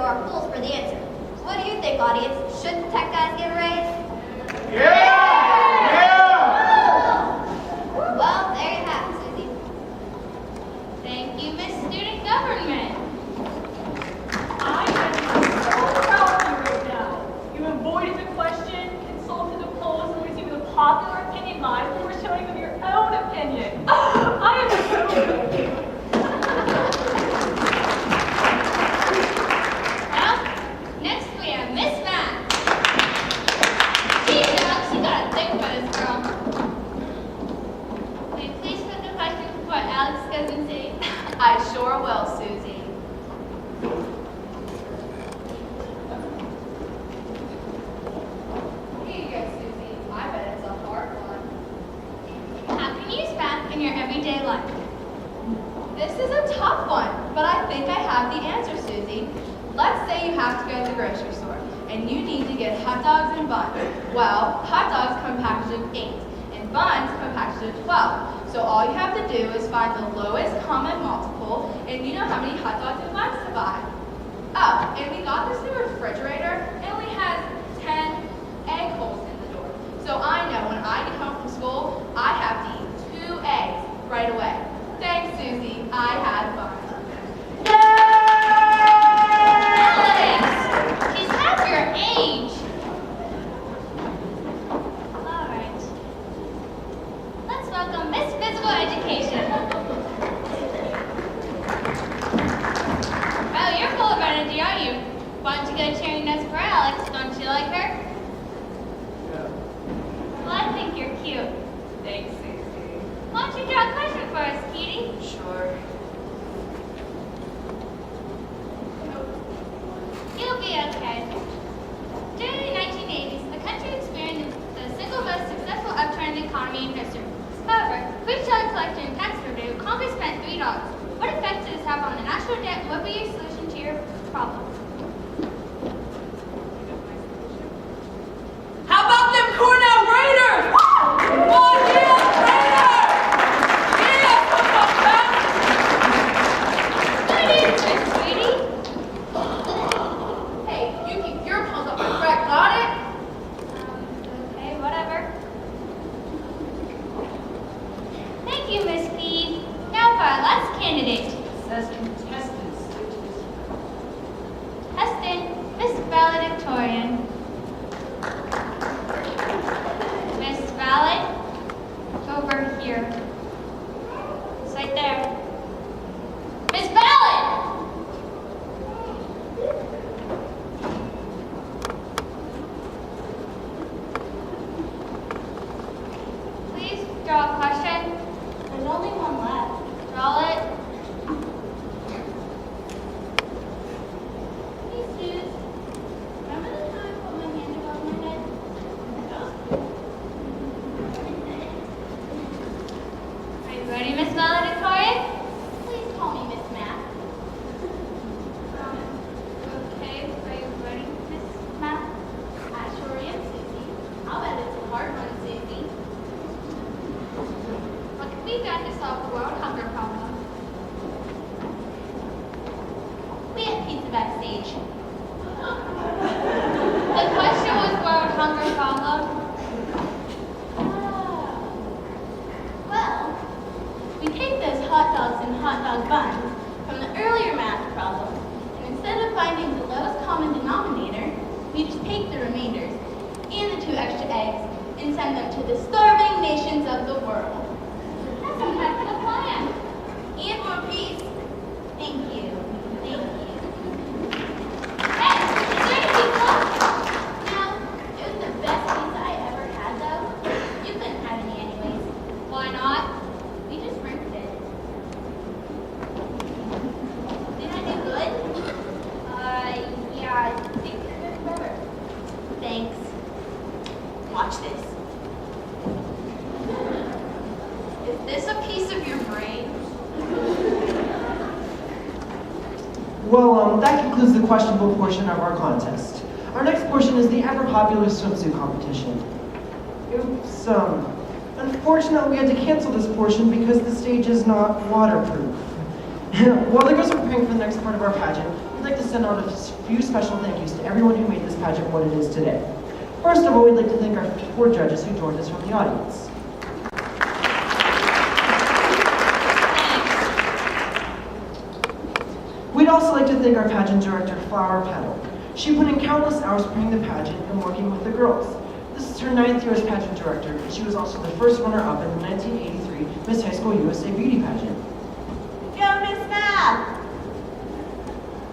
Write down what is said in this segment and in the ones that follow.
are fools for the answer. What do you think, audience? Should the tech guys get a raise? Yeah! Well, there you have it, Susie. Thank you, Miss Student Government. I am so proud of you right now. You avoided the question, consulted the polls, and received the popular opinion live before showing them your own opinion. I am so proud of you. Well, next we have Miss Matt. She got a thick one, this girl. Will you please put the question before Alex goes insane? I sure will, Susie. Here you go, Susie. I bet it's a hard one. How can you use math in your everyday life? This is a tough one, but I think I have the answer, Susie. Let's say you have to go to the grocery store, and you need to get hot dogs and buns. Well, hot dogs come packaged of 8, and buns come packaged of 12. So all you have to do is find the lowest common multiple, and you know how many hot dogs and buns to buy. Oh, and we got this new refrigerator. It only has 10 egg holes in the door. So I know when I get home from school, I have to eat 2 eggs right away. Thanks, Susie. I had fun. Alex, she's half your age. All right. Let's welcome Miss Physical Education. Well, you're full of energy, aren't you? Why don't you go cheering notes for Alex? Don't you like her? Yeah. Well, I think you're cute. Thanks, Susie. Why don't you draw a question for us, Kitty? Sure. You'll be okay. During the 1980s, the country experienced the single most successful upturn in the economy in history. However, quick child collection and tax revenue, Congress spent $3. What effect does this have on the national debt, and what would be your solution to your problem? How about them Cornell Raiders? Woo! One year Raiders! Yeah, football back! Good answer, sweetie. Hey, you keep your tongue up my crack, got it? Okay, whatever. Thank you, Miss P. Now for our last candidate. Says contestants. Heston, Miss Valedictorian. Miss Valid, over here. It's right there. Miss Valid! Please draw a question. There's only one left. Draw it. Hey, Suze. Remember the time I put my hand above my head? Are you ready, Miss Valedictorian? Please call me Miss Matt. Okay, are you ready, Miss Matt? I sure am, Susie. I'll bet it's a hard one, Susie. What can be done to solve the world hunger problem? We had pizza backstage. The question was world hunger problem. Well, we take those hot dogs and hot dog buns from the earlier math problem, and instead of finding the lowest common denominator, we just take the remainders and the 2 extra eggs and send them to the starving nations of the world. That's a heck of a plan. And more peace. Thank you. Thank you. Hey, is there any pizza? No, it was the best pizza I ever had, though. You couldn't have any anyways. Why not? We just rinsed it. Did I do good? Yeah, I think you're getting better. Thanks. Watch this. Is this a piece of your brain? Well, that concludes the questionable portion of our contest. Our next portion is the ever-popular swimsuit competition. Oops, unfortunately we had to cancel this portion because the stage is not waterproof. While the girls are preparing for the next part of our pageant, we'd like to send out a few special thank yous to everyone who made this pageant what it is today. First of all, we'd like to thank our 4 judges who joined us from the audience. We'd also like to thank our pageant director, Flower Petal. She put in countless hours preparing the pageant and working with the girls. This is her 9th year as pageant director, and she was also the first runner-up in the 1983 Miss High School U.S.A. beauty pageant. Go, Miss Math!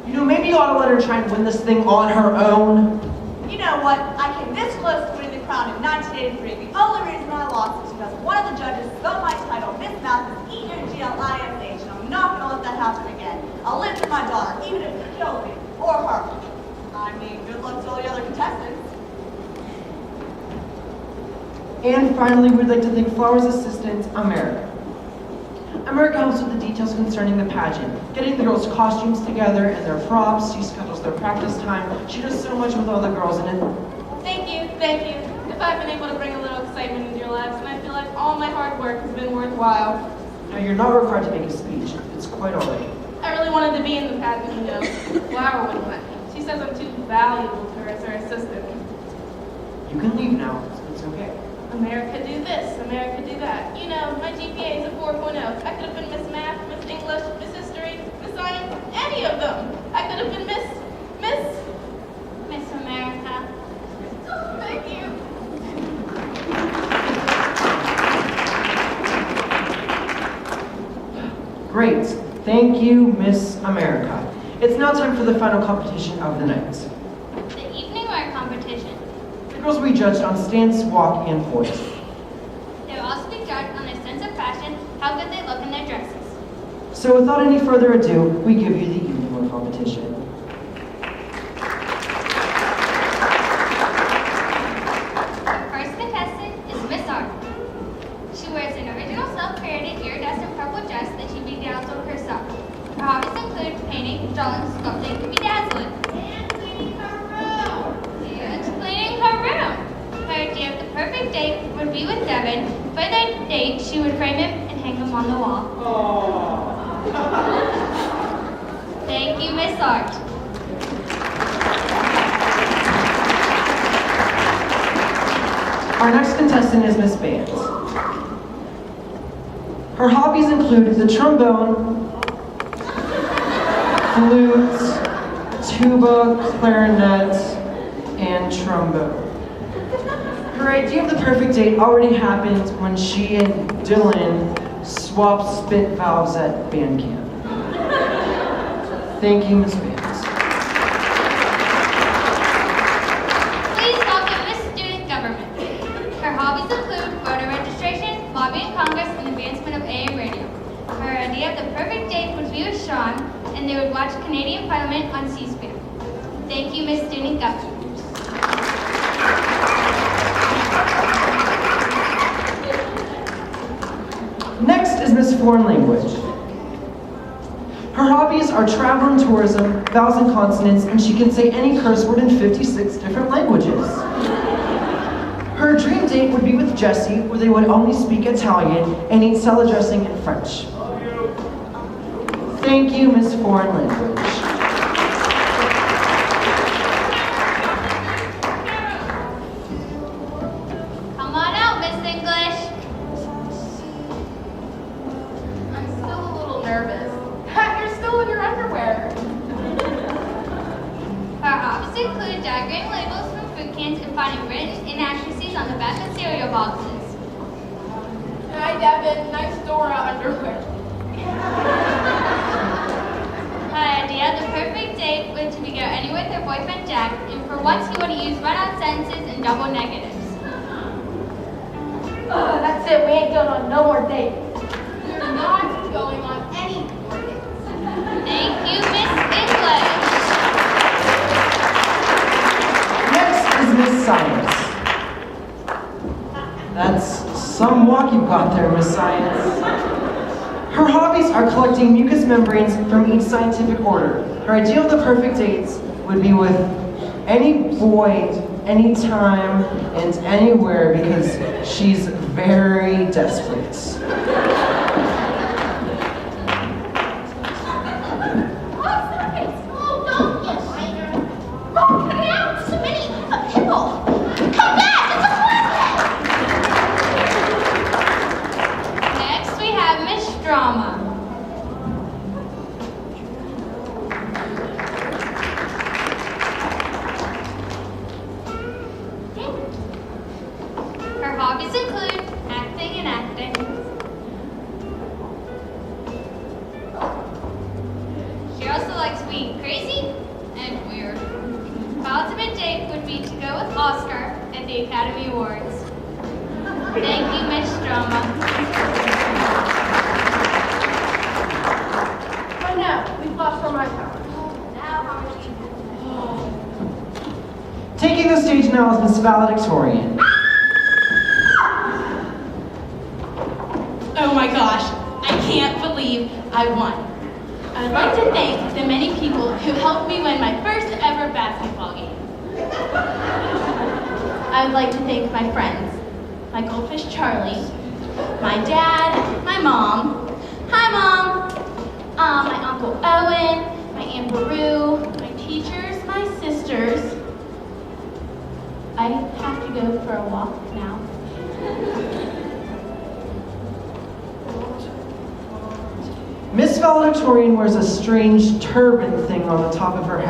You know, maybe you ought to let her try and win this thing on her own. You know what? I came this close to winning the crown in 1983. The only reason I lost is because one of the judges spelled my title, Miss Math, as E-N-G-L-I-S-H, and I'm not going to let that happen again. I'll live with my daughter, even if it kills me, or her. I mean, good luck to all the other contestants. And finally, we'd like to thank Flower's assistant, America. America helps with the details concerning the pageant, getting the girls' costumes together and their props. She schedules their practice time. She does so much with all the girls, and Thank you, thank you. If I've been able to bring a little excitement into your lives, and I feel like all my hard work has been worthwhile. Now, you're not required to make a speech. It's quite all right. I really wanted to be in the pageant, you know. Flower wouldn't let me. She says I'm too valuable to her as her assistant. You can leave now. It's okay. America do this, America do that. You know, my GPA is a 4.0. I could have been Miss Math, Miss English, Miss History, Miss Science, any of them. I could have been Miss America. Thank you. Great. Thank you, Miss America. It's now time for the final competition of the night. The evening wear competition. The girls will be judged on stance, walk, and voice. They will also be judged on their sense of fashion, how good they look in their dresses. So without any further ado, we give you the evening wear competition. Our first contestant is Miss Art. She wears an original self-created iridescent purple dress that she bedazzled herself. Her hobbies include painting, drawing, sculpting, and bedazzling. And cleaning her room. Her idea of the perfect date would be with Devin. For their date, she would frame him and hang him on the wall. Thank you, Miss Art. Our next contestant is Miss Band. Her hobbies include the trombone, flute, tuba, clarinet, and trombone. Her idea of the perfect date already happened when she and Dylan swapped spit valves at band camp. Thank you, Miss Band. Please welcome Miss Student Government. Her hobbies include voter registration, lobbying Congress, and advancement of AM radio. Her idea of the perfect date would be with Sean, and they would watch Canadian Parliament on C-SPAN. Thank you, Miss Student Government. Next is Miss Foreign Language. Her hobbies are travel and tourism, vowels and consonants, and she can say any curse word in 56 different languages. Her dream date would be with Jessie, where they would only speak Italian and eat salad dressing in French. Thank you, Miss Foreign Language. Come on out, Miss English. I'm still a little nervous. You're still in your underwear. Her hobbies include diagram labels from food cans and finding written inaccuracies on the back of cereal boxes. Hi, Devin. Nice Dora underwear. Her idea of the perfect date was to go anywhere with her boyfriend Jack, and for once he would use run-on sentences and double negatives. That's it. We ain't going on no more dates. We're not going on any more dates. Thank you, Miss English. Next is Miss Science. That's some walk you got there, Miss Science. Her hobbies are collecting mucous membranes from each scientific order. Her ideal of the perfect dates would be with any boy, anytime, and anywhere because she's very desperate. the Academy Awards. Thank you, Miss Stroma. Oh no, we've lost our mind power. Now, how much you Taking the stage now is Miss Valedictorian. Oh my gosh, I can't believe I won. I would like to thank the many people who helped me win my first ever basketball game. I would like to thank my friends, my goldfish Charlie, my dad, my mom, hi mom, my Uncle Owen, my Aunt Baru, my teachers, my sisters. I have to go for a walk now. Miss Valedictorian wears a strange turban thing on the top of her head.